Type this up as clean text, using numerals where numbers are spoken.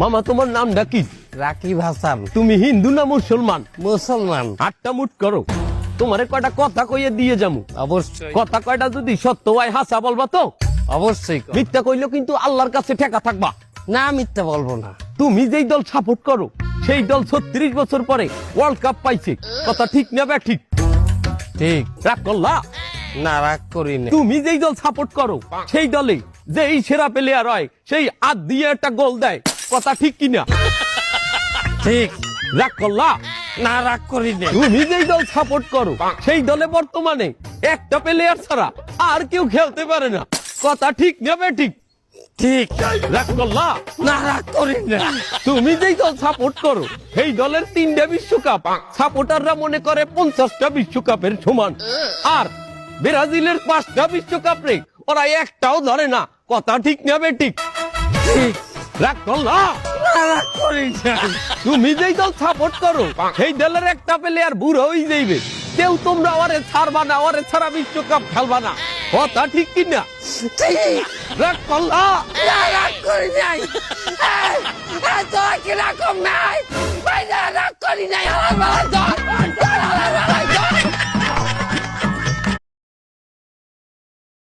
মামা তোমার নামটা কি? রাকিব হাসান। তুমি হিন্দু না মুসলমান? মুসলমান। আটটা মুট করো, তোমারে কয়টা কথা কইয়ে দিয়ে যামু। অবশ্যই কথা কয়টা যদি সত্য হয় হাসা বলবা তো? অবশ্যই। মিথ্যা কইলেও কিন্তু আল্লাহর কাছে ঠেকা থাকবা। না মিথ্যা বলবো না। তুমি যেই দল সাপোর্ট করো সেই দল 36 বছর পরে ওয়ার্ল্ড কাপ পাইছে, কথা ঠিক না বে ঠিক? ঠিক। রাগ করলা? না রাগ করি না। তুমি যেই দল সাপোর্ট করো সেই দলে যেই সেরা প্লেয়ার হয় সেই হাত দিয়ে একটা গোল দেয়, কথা ঠিক কিনা? ঠিক। রাগ করলা? না রাগ করি না। তুমি যেই দল সাপোর্ট করো সেই দলে বর্তমানে একটা প্লেয়ার ছাড়া আর কেউ খেলতে পারে না, কথা ঠিক না বে ঠিক? ঠিক। রাগ করলা? না রাগ করি না। তুমি যেই দল সাপোর্ট করো সেই দলের 3টা বিশ্বকাপ সাপোর্টাররা মনে করে 50টা বিশ্বকাপের সমান, আর ব্রাজিলের 5টা বিশ্বকাপ রে ওরা একটাও ধরে না, কথা ঠিক না বে ঠিক? ঠিক। রাগ করলা? না রাগ করি না। তুমি যেই দল সাপোর্ট করো সেই দলের একটা প্লেয়ার বুড়ো হয়ে যাইবে, কেউ তোমরা ওরে ছাড়বা না, ওরে ছাড়া বিশ্বকাপ খেলবা না, কথা ঠিক কিনা? ঠিক। রাগ করলা? না রাগ করি নাই। তোরা কি রাগ নাই? রাগ করি নাই। আমার বাবা